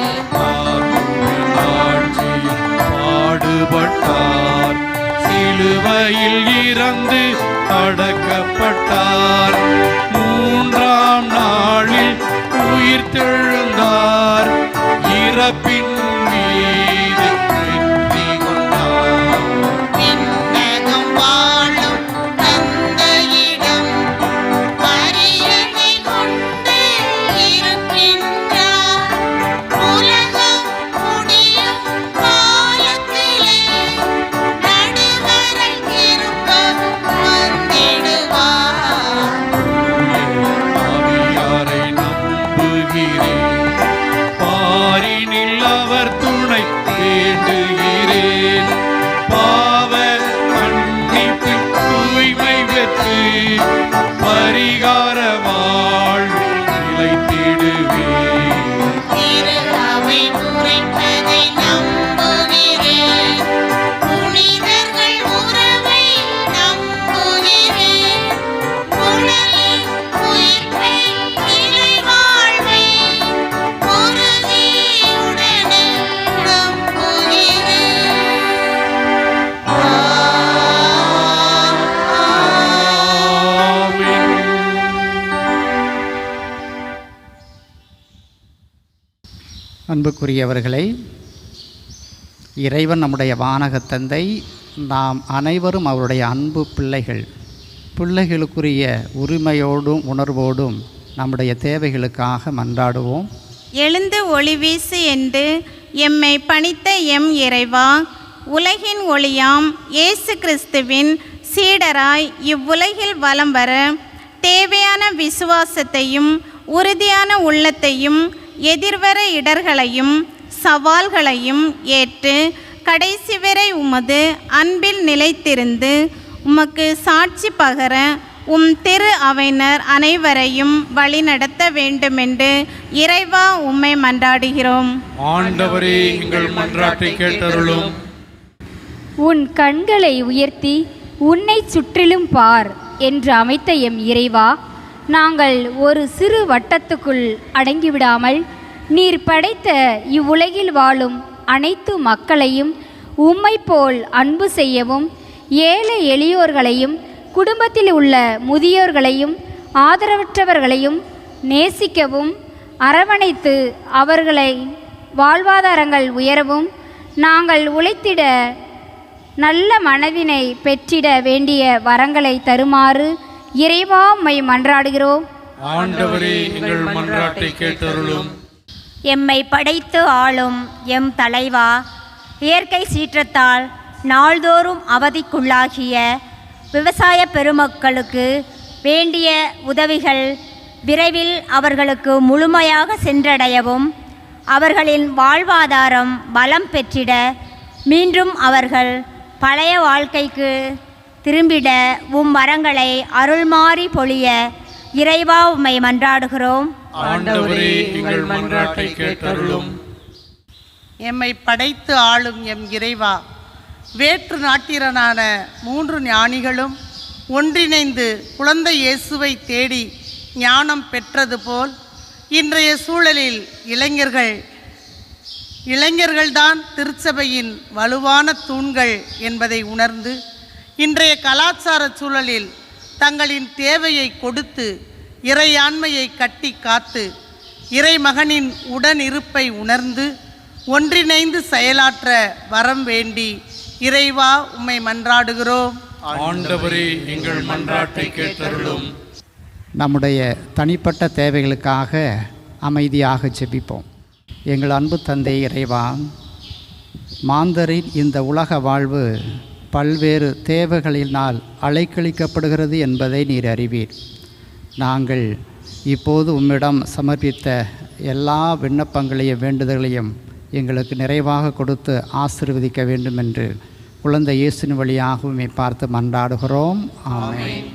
பாடுபட்டார், சிலுவையில் இறந்து அடக்கப்பட்டார், மூன்றாம் நாளில் உயிர்த்தெழுந்தார், இறப்பின் மீது வெற்றி கொண்டார். விண்ணகம் வாழும் தந்தையிடம் பரியனை கொண்டு இருக்கின்றார். உலகம் முடியும் காலத்திலே நடுவரை திரும்ப வந்திடுவார். ஆவியாரை நம்புகிறேன், பாரினில் அவர் துணை வேண்டுகிறேன். பாவ மன்னிப்பில் தூய்மை பெற்று பரிகார வாழ்வில் நிலைத்திடுவேன். திரு அவை உரைப்பதை நம்புகிறேன். புனிதர்கள் உறவை நம்புகிறேன். உடலின் உயிர்ப்பை நிலை வாழ்வை உறுதியுடனே நம்புகிறேன். ஆமென். அன்புக்குரியவர்களே, இறைவன் நம்முடைய வானக தந்தை. நாம் அனைவரும் அவருடைய அன்பு பிள்ளைகள். பிள்ளைகளுக்குரிய உரிமையோடும் உணர்வோடும் நம்முடைய தேவைகளுக்காக மன்றாடுவோம். எழுந்து ஒளிவீசு என்று எம்மை பணித்த எம் இறைவா, உலகின் ஒளியாம் இயேசு கிறிஸ்துவின் சீடராய் இவ்வுலகில் வலம் வர தேவையான விசுவாசத்தையும் உறுதியான உள்ளத்தையும் எதிர்வர இடர்களையும் சவால்களையும் ஏற்று கடைசி வரை உமது அன்பில் நிலைத்திருந்து உமக்கு சாட்சி பகர உம் திரு அவையினர் அனைவரையும் வழிநடத்த வேண்டுமென்று இறைவா உம்மை மன்றாடுகிறோம். ஆண்டவரே, எங்கள் மன்றாட்டை கேட்டருளும். உன் கண்களை உயர்த்தி உன்னை சுற்றிலும் பார் என்று அமைத்த எம் இறைவா, நாங்கள் ஒரு சிறு வட்டத்துக்குள் அடங்கிவிடாமல் நீர் படைத்த இவ்வுலகில் வாழும் அனைத்து மக்களையும் உம்மை போல் அன்பு செய்யவும், ஏழை எளியோர்களையும் குடும்பத்தில் உள்ள முதியோர்களையும் ஆதரவற்றவர்களையும் நேசிக்கவும், அரவணைத்து அவர்களை வாழ்வாதாரங்கள் உயரவும், நாங்கள் உழைத்திட நல்ல மனதினை பெற்றிட வேண்டிய வரங்களை தருமாறு இறைவா உம்மை மன்றாடுகிறோம். ஆண்டவரே, எங்கள் மன்றாட்டை கேட்டருளும். எம்மை படைத்து ஆளும் எம் தலைவா, இயற்கை சீற்றத்தால் நாள்தோறும் அவதிக்குள்ளாகிய விவசாய பெருமக்களுக்கு வேண்டிய உதவிகள் விரைவில் அவர்களுக்கு முழுமையாக சென்றடையவும், அவர்களின் வாழ்வாதாரம் பலம் பெற்றிட, மீண்டும் அவர்கள் பழைய வாழ்க்கைக்கு திரும்பிட வரங்களை அருள்மாறி பொழிய இறைவா உம்மை மன்றாடுகிறோம். ஆண்டவரே, எங்கள் மன்றாட்டை கேட்டருளும். எம்மை படைத்து ஆளும் எம் இறைவா, வேற்று நாட்டினரான 3 ஞானிகளும் ஒன்றிணைந்து குழந்தை இயேசுவை தேடி ஞானம் பெற்றது போல், இன்றைய சூழலில் இளைஞர்கள்தான் திருச்சபையின் வலுவான தூண்கள் என்பதை உணர்ந்து, இன்றைய கலாச்சார சூழலில் தங்களின் தேவையை கொடுத்து இறையாண்மையை கட்டி காத்து, இறைமகனின் உடனிருப்பை உணர்ந்து ஒன்றிணைந்து செயலாற்ற வரம் வேண்டி இறைவா உம்மை மன்றாடுகிறோம். ஆண்டவரே, எங்கள் மன்றாட்டை கேட்டருளும். நம்முடைய தனிப்பட்ட தேவைகளுக்காக அமைதியாக ஜெபிப்போம். எங்கள் அன்பு தந்தை இறைவா, மாந்தரின் இந்த உலக வாழ்வு பல்வேறு தேவைகளினால் அலைக்கழிக்கப்படுகிறது என்பதை நீர் அறிவீர். நாங்கள் இப்போது உம்மிடம் சமர்ப்பித்த எல்லா விண்ணப்பங்களையும் வேண்டுதல்களையும் எங்களுக்கு நிறைவாக கொடுத்து ஆசீர்வதிக்க வேண்டும் என்று குழந்தை இயேசுவின் வழியாக உம்மை பார்த்து மன்றாடுகிறோம். ஆமென்.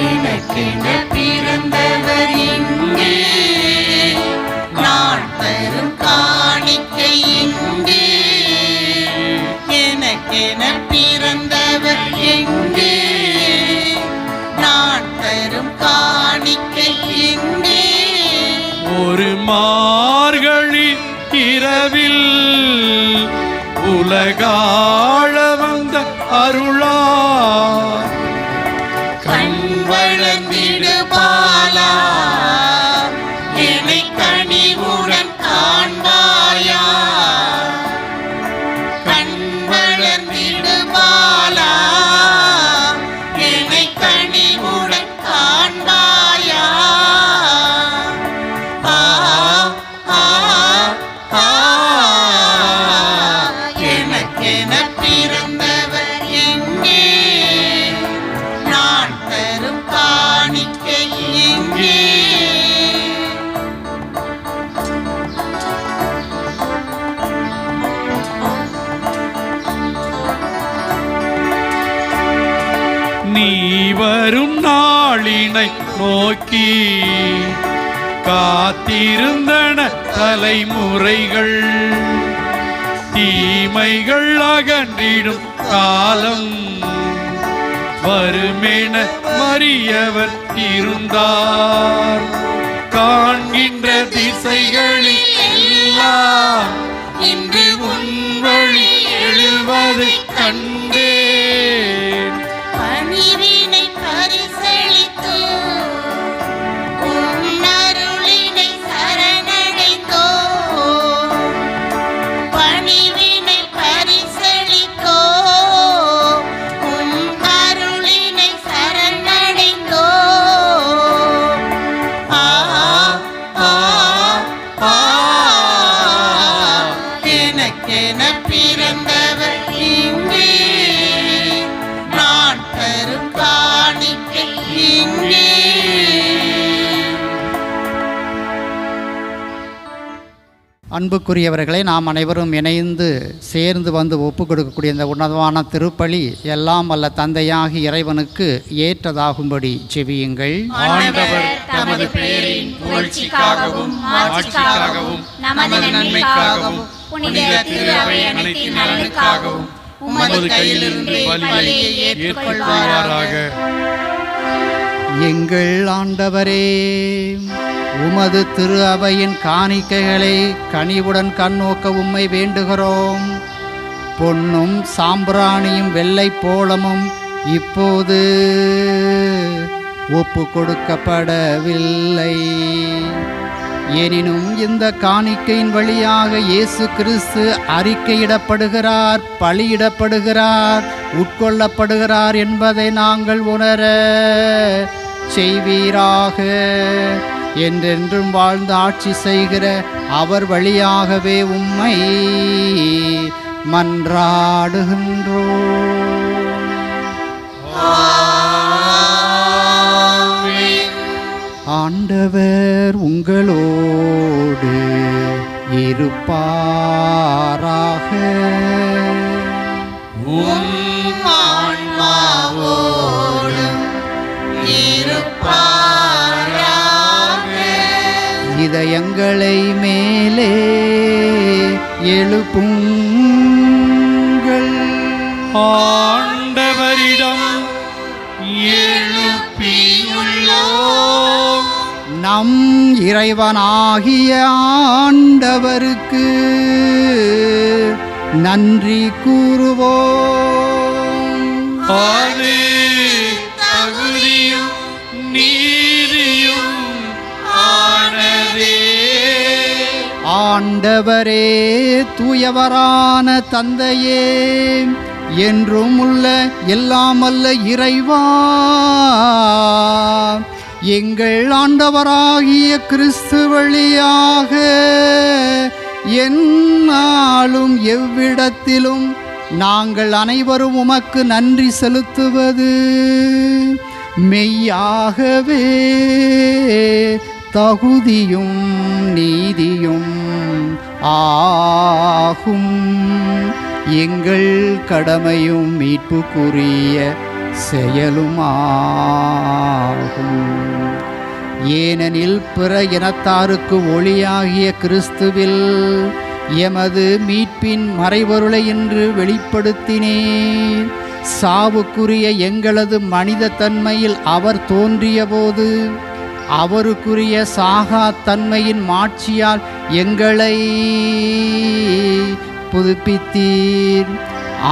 எனக்கென பிறந்தவர் இங்கே, நான் தரும் காணிக்கை இங்கே. எனக்கென பிறந்தவர் எங்கே, நான் தரும் காணிக்கை இங்கே. ஒரு மார்கழி இரவில் உலகாழ வந்த அருளார் கண் வளர்ந்திடு பாலா, என்னை கனிவுடன் காண்பாயா. கண் வளர்ந்திடு பாலா, என்னை கனிவுடன் காண்பாயா. ஆ ஆ ஆ, எனக்கென பிறந்தவர் எங்கே, நான் தரும் காணிக்கை இங்கே. நீ வரும் நாளினை நோக்கி காத்திருந்தன தலைமுறைகள். தீமைகள் அகன்றிடும் காலம் வருமென மறியவர் இருந்தார். காண்கின்ற திசைகளில் எல்லாம் இன்று உன் வழி எழுவதை கண்டேன். பணிவினை பரிசளித்து உன் அருளினை சரணடைந்தோ. பணிவினை பரிசளித்தோ, உன் அருளினை சரணடைந்தோ. ஆ ஆ ஆ, எனக்கென பிறந்தவர் இங்கே, நான் தரும் காணிக்கை இங்கே. அன்புக்குரியவர்களை, நாம் அனைவரும் இணைந்து சேர்ந்து வந்து ஒப்பு கொடுக்கக்கூடிய இந்த உன்னதமான திருப்பலி எல்லாம் வல்ல தந்தையாகி இறைவனுக்கு ஏற்றதாகும்படி ஜெபியுங்கள். ஆண்டவர் தமது பெயரின் மகிழ்ச்சிக்காகவும் மாட்சிக்காகவும் நமது நன்மைக்காகவும் புனித திரு அவை அனைத்தின் நலனுக்காகவும் உமது கையிலிருந்து பலியை ஏற்றுக்கொள்வாராக. எங்கள் ஆண்டவரே, உமது திரு அவையின் காணிக்கைகளை கனிவுடன் கண்ணோக்க உம்மை வேண்டுகிறோம். பொன்னும் சாம்பிராணியும் வெள்ளை போளமும் இப்போது ஒப்பு கொடுக்கப்படவில்லை. எனினும் இந்த காணிக்கையின் வழியாக இயேசு கிறிஸ்து அறிக்கையிடப்படுகிறார், பலியிடப்படுகிறார், உட்கொள்ளப்படுகிறார் என்பதை நாங்கள் உணர செய்வீராக. என்றென்றும் வாழ்ந்து ஆட்சி செய்கிற அவர் வழியாகவே உம்மை மன்றாடுகின்றோம். ஆண்டவர் உங்களோடு இருப்பாராக. இதயங்களை மேலே எழுப்புங்கள். ஆண்டவரிடம் எழுப்பியுள்ளோம். நம் இறைவனாகிய ஆண்டவருக்கு நன்றி கூறுவோம். அது தகுதியும் நீதியும் ஆனதே. ஆண்டவரே, தூயவரான தந்தையே, என்றும் உள்ள எல்லாமல்ல இறைவா, எங்கள் ஆண்டவராகிய கிறிஸ்து வழியாக எந்நாளும் எவ்விடத்திலும் நாங்கள் அனைவரும் உமக்கு நன்றி செலுத்துவது மெய்யாகவே தகுதியும் நீதியும் ஆகும். எங்கள் கடமையும் மீட்புக்குரிய செயலுமாகும். ஏனெனில் பிற இனத்தாருக்கு ஒளியாகிய கிறிஸ்துவில் எமது மீட்பின் மறைபொருளை இன்று வெளிப்படுத்தினேன். சாவுக்குரிய எங்களது மனித தன்மையில் அவர் தோன்றியபோது அவருக்குரிய சாகா தன்மையின் மாட்சியால் எங்களை புதுப்பித்தீர்.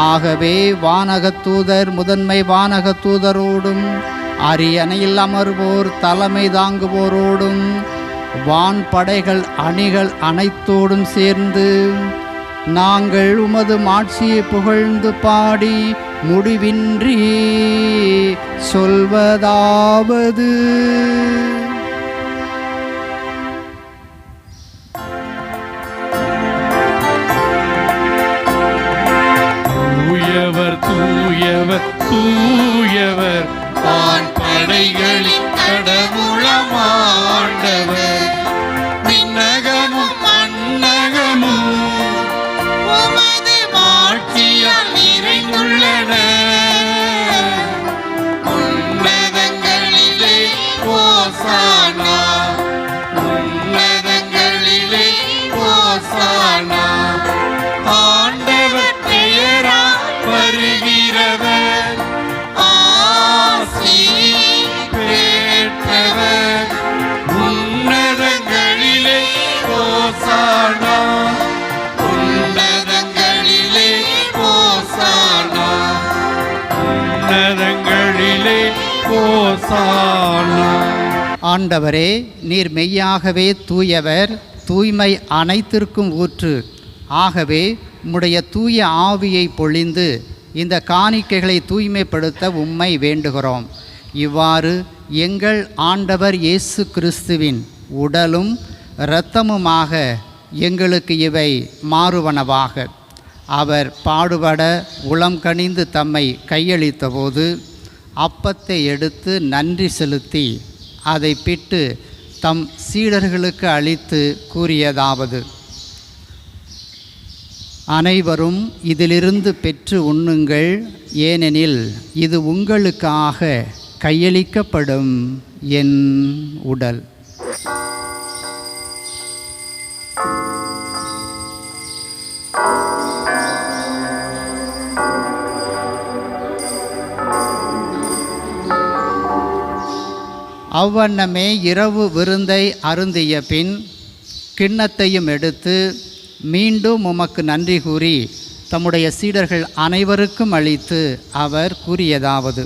ஆகவே வானகத்தூதர் முதன்மை வானகத்தூதரோடும் அரியணையில் அமர்வோர் தலைமை தாங்குவோரோடும் வான் படைகள் அணிகள் அனைத்தோடும் சேர்ந்து நாங்கள் உமது மாட்சியை புகழ்ந்து பாடி முடிவின்றி சொல்வதாவது: தூயவர் தூயவர் தூயவர் வான் படைகளின் கடவுளமாண்டவர். விண்ணகமும் மண்ணகமும் உமது ஆட்சியால் நிறைந்துள்ளன. உன்னதங்களிலே ஓசானா, உன்னதங்களிலே ஓசானா. ஆண்டவர் பெயரால் வருகிறவர் ஆசி பெற்றவர். உன்னதங்களிலே ஓசானா, உன்னதங்களிலே ஓசானா. உன்னதங்களிலே ஓசானா. ஆண்டவரே, நீர் மெய்யாகவே தூயவர், தூய்மை அனைத்திற்கும் ஊற்று. ஆகவே உம்முடைய தூய ஆவியை பொழிந்து இந்த காணிக்கைகளை தூய்மைப்படுத்த உம்மை வேண்டுகிறோம். இவ்வாறு எங்கள் ஆண்டவர் இயேசு கிறிஸ்துவின் உடலும் இரத்தமுமாக எங்களுக்கு இவை மாறுவனவாக. அவர் பாடுபட உளம் கனிந்து தம்மை கையளித்தபோது அப்பத்தை எடுத்து நன்றி செலுத்தி அதை பிட்டு தம் சீடர்களுக்கு அளித்து கூறியதாவது: அனைவரும் இதிலிருந்து பெற்று உண்ணுங்கள், ஏனெனில் இது உங்களுக்காக கையளிக்கப்படும் என் உடல். அவ்வண்ணமே இரவு விருந்தை அருந்திய பின் கிண்ணத்தையும் எடுத்து மீண்டும் உமக்கு நன்றி கூறி தம்முடைய சீடர்கள் அனைவருக்கும் அளித்து அவர் கூறியதாவது: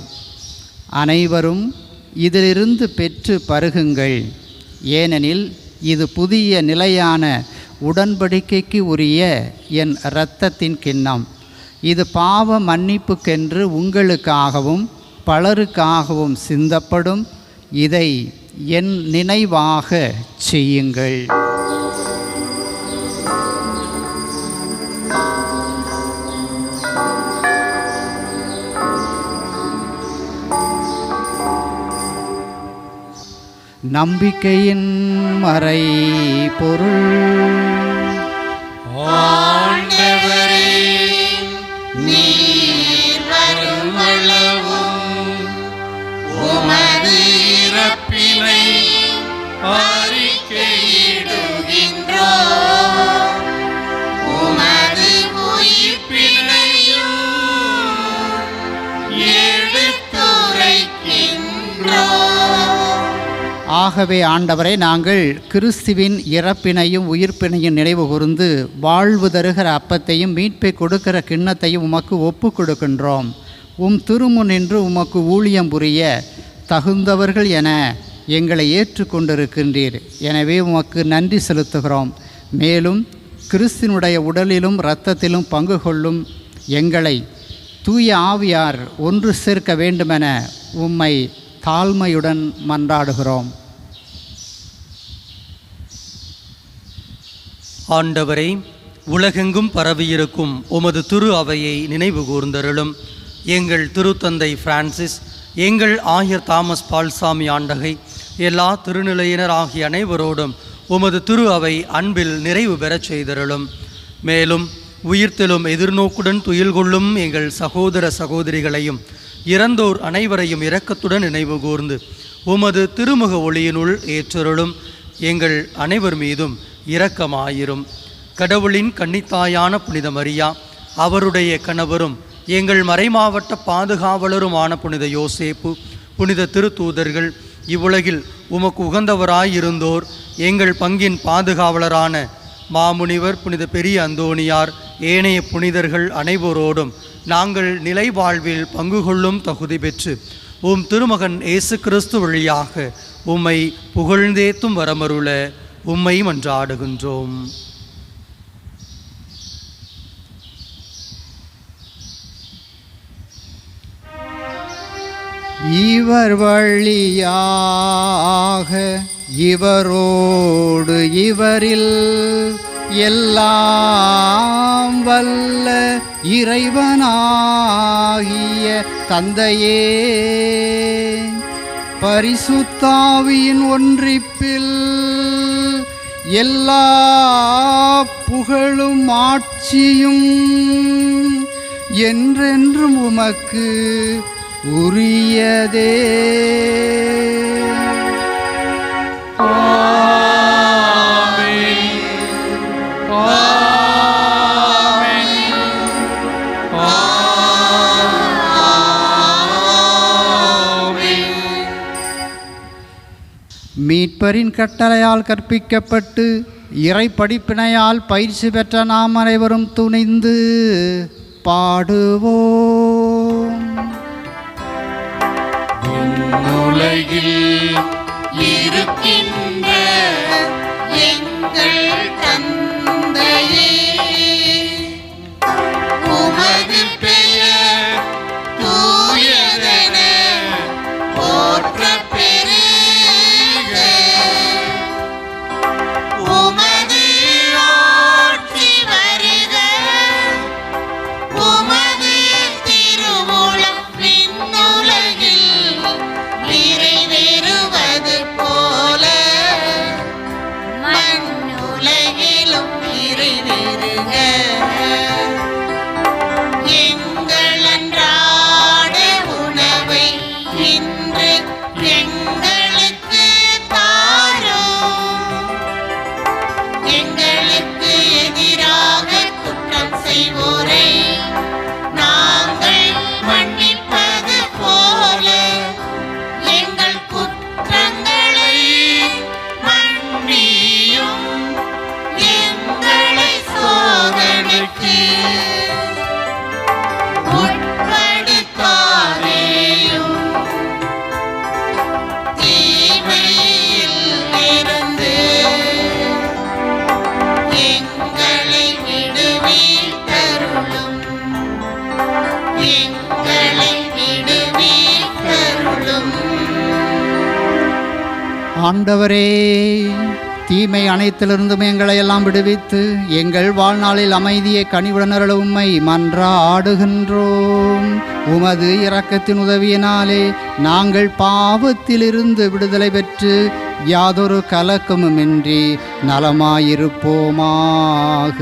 அனைவரும் இதிலிருந்து பெற்று பருகுங்கள், ஏனெனில் இது புதிய நிலையான உடன்படிக்கைக்கு உரிய என் இரத்தத்தின் கிண்ணம். இது பாவ மன்னிப்புக்கென்று உங்களுக்காகவும் பலருக்காகவும் சிந்தப்படும். இதை என் நினைவாக செய்யுங்கள். நம்பிக்கையின் மறை பொருள். ஆண்டவரே, நீர் வருமளவும் உமது இறப்பினை அறிக்கையிடுகின்றோம், உமது உயிர்ப்பினையும் எடுத்துரைக்கின்றோம். ஆகவே ஆண்டவரை, நாங்கள் கிறிஸ்துவின் இறப்பினையும் உயிர்ப்பினையும் நினைவு கூர்ந்து வாழ்வு தருகிற அப்பத்தையும் மீட்பை கொடுக்கிற கிண்ணத்தையும் உமக்கு ஒப்பு கொடுக்கின்றோம். உம் திருமுன் நின்று உமக்கு ஊழியம் புரிய தகுந்தவர்கள் என எங்களை ஏற்றுக்கொண்டிருக்கின்றீர். எனவே உமக்கு நன்றி செலுத்துகிறோம். மேலும் கிறிஸ்தினுடைய உடலிலும் இரத்தத்திலும் பங்கு கொள்ளும் எங்களை தூய ஆவியார் ஒன்று சேர்க்க வேண்டுமென உம்மை தாழ்மையுடன் மன்றாடுகிறோம். ஆண்டவரை, உலகெங்கும் பரவியிருக்கும் உமது திரு அவையை நினைவு கூர்ந்தருளும். எங்கள் திருத்தந்தை பிரான்சிஸ், எங்கள் ஆயர் தாமஸ் பால்சாமி ஆண்டகை, எல்லா திருநிலையினர் ஆகிய அனைவரோடும் உமது திரு அவை அன்பில் நிறைவு பெறச் செய்தருளும். மேலும் உயிர்த்தெழும் எதிர்நோக்குடன் துயில் கொள்ளும் எங்கள் சகோதர சகோதரிகளையும் இறந்தோர் அனைவரையும் இரக்கத்துடன் நினைவு கூர்ந்து உமது திருமுக ஒளியினுள் ஏற்றருளும். எங்கள் அனைவர் மீதும் இரக்கமாயிரும். கடவுளின் கன்னித்தாயான புனித மரியா, அவருடைய கணவரும் எங்கள் மறைமாவட்ட பாதுகாவலருமான புனித யோசேப்பு, புனித திருத்தூதர்கள், இவ்வுலகில் உமக்கு உகந்தவராயிருந்தோர், எங்கள் பங்கின் பாதுகாவலரான மாமுனிவர் புனித பெரிய அந்தோணியார், ஏனைய புனிதர்கள் அனைவரோடும் நாங்கள் நிலை வாழ்வில் பங்கு கொள்ளும் தகுதி பெற்று உம் திருமகன் இயேசு கிறிஸ்து வழியாக உம்மை புகழ்ந்தேத்தும் வரமருள உம்மை மன்றாடுகின்றோம். இவர் வழியாக இவரோடு இவரில் எல்லாம் வல்ல இறைவனாகிய தந்தையே, பரிசுத்தாவியின் ஒன்றிப்பில் எல்லா புகழும் ஆட்சியும் என்றென்றும் உமக்கு உரியதே. மீட்பரின் கட்டளையால் கற்பிக்கப்பட்டு இறை படிப்பினையால் பயிற்சி பெற்ற நாம் அனைவரும் துணிந்து பாடுவோம். உலகில் இருக்கின்ற எங்கள் தந்தையே, உமது பெயர் தூயதென போற்றப் பெறுக. உமது ஆட்சி வருக. உமது திருவுளம் விண்ணுலகில் நிறைவேறுவது போல மண்ணுலகிலும் நிறைவேறுக. எங்கள் அன்றாட உணவை இன்று எங்களுக்கு தாரும். எங்களுக்கு எதிராக குற்றம் செய்வோரை நாங்கள் மன்னிப்பது போல எங்கள் குற்றங்கள் ஆண்டவரே, தீமை அனைத்திலிருந்தும் எங்களை எல்லாம் விடுவித்து எங்கள் வாழ்நாளில் அமைதியை கனிவுடனருள உம்மை மன்றாடுகின்றோம். உமது இரக்கத்தின் உதவியினாலே நாங்கள் பாவத்திலிருந்து விடுதலை பெற்று யாதொரு கலக்கமுமின்றி நலமாயிருப்போமாக.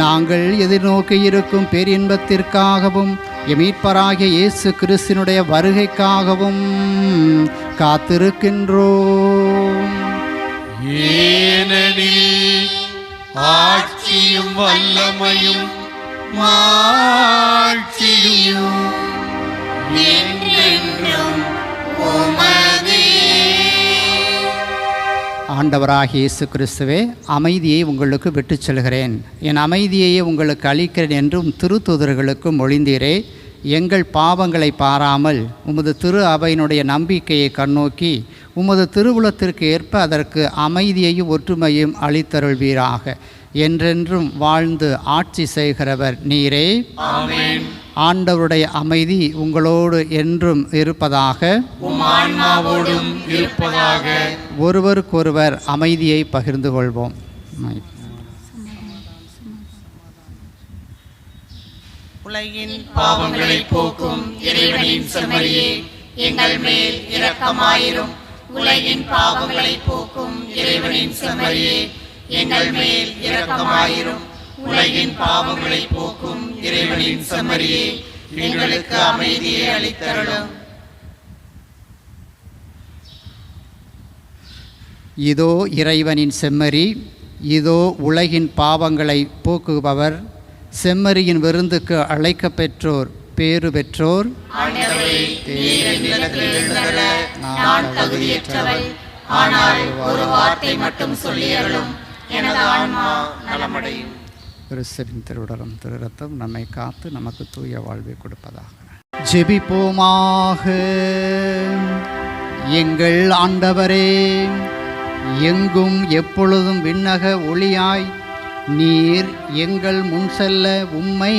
நாங்கள் எதிர்நோக்கி இருக்கும் பேரின்பத்திற்காகவும் மீட்பராகிய இயேசு கிறிஸ்தினுடைய வருகைக்காகவும் காத்திருக்கின்றோம். ஏனெனில் ஆட்சியும் வல்லமையும் மாட்சியும் என்றென்றும் உமதே. ஆண்டவராகிய இயேசு கிறிஸ்துவே, அமைதியை உங்களுக்கு விட்டுச் செல்கிறேன், என் அமைதியையே உங்களுக்கு அளிக்கிறேன் என்றும் திருத்தூதர்களுக்கு மொழிந்தீரே. எங்கள் பாவங்களை பாராமல் உமது திரு அவையினுடைய நம்பிக்கையை கண்ணோக்கி உமது திருவுளத்திற்கு ஏற்ப அதற்கு அமைதியையும் ஒற்றுமையும் அளித்தருள்வீராக. என்றென்றும் வாழ்ந்து ஆட்சி செய்கிறவர் நீரே. ஆமென். ஆண்டவருடைய அமைதி உங்களோடு என்றும் இருப்பதாக. உம் ஆன்மாவோடும் இருப்பதாக. ஒருவருக்கொருவர் அமைதியை பகிர்ந்து கொள்வோம். உலகின் பாவங்களை போக்கும் இறைவனின் செம்மறியே, எங்கள் மேல் இரக்கமாயிரும். உலகின் பாவங்களை போக்கும் இறைவனின் செம்மறியே, எங்கள் மேல் இரக்கமாயிரும். உலகின் பாவங்களை போக்கும் இறைவனின் செம்மறியே, எங்களுக்கு அமைதியை அளித்தருளும். இதோ இறைவனின் செம்மறி, இதோ உலகின் பாவங்களை போக்குபவர். செம்மறியின் விருந்துக்கு அழைக்க பெற்றோர் பேறு பெற்றோர். நான் தகுதியற்றவள், ஆனால் ஒரு வார்த்தை மட்டும் சொல்லியருளும், எனது ஆன்மா நலமடையும். கிறிஸ்துவின் திருவுடலும் திரு ரத்தம் நம்மை காத்து நமக்கு தூய வாழ்வை கொடுப்பதாக. ஜெபிப்போமாக. எங்கள் ஆண்டவரே, எங்கும் எப்பொழுதும் விண்ணக ஒளியாய் நீர் எங்கள் முன் செல்ல உம்மை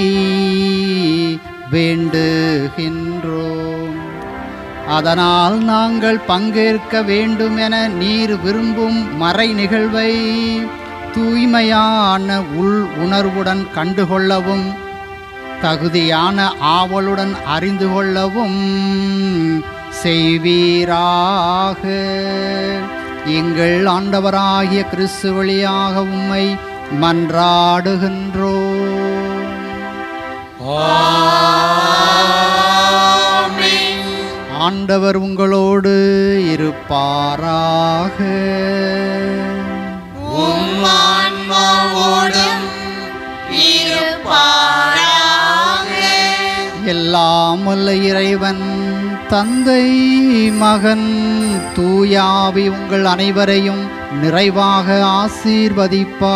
வேண்டுகின்றோம். அதனால் நாங்கள் பங்கேற்க வேண்டும் என நீர் விரும்பும் மறை நிகழ்வை தூய்மையான உள் உணர்வுடன் கண்டுகொள்ளவும் தகுதியான ஆவலுடன் அறிந்து கொள்ளவும் செய்வீராக. எங்கள் ஆண்டவராகிய கிறிஸ்து வழியாக உம்மை மன்றாடுகின்றோம். ஆமென். ஆண்டவர் உங்களோடு இருப்பாராக. உம் ஆன்மாவோடும் இருப்பாராக. எல்லாம் வல்ல இறைவன் தந்தை மகன் தூயாவி உங்கள் அனைவரையும் நிறைவாக ஆசீர்வதிப்பாராக.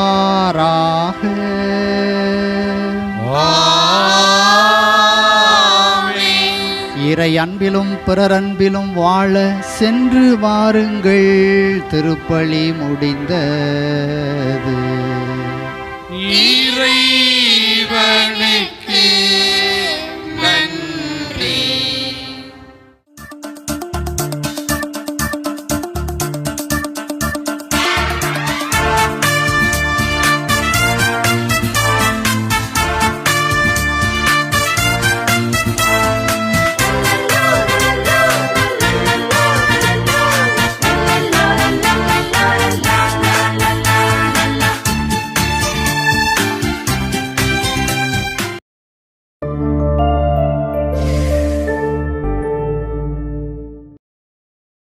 ஆமென். இறை அன்பிலும் பிறரன்பிலும் வாழ சென்று வாருங்கள். திருப்பலி முடிந்தது. இறை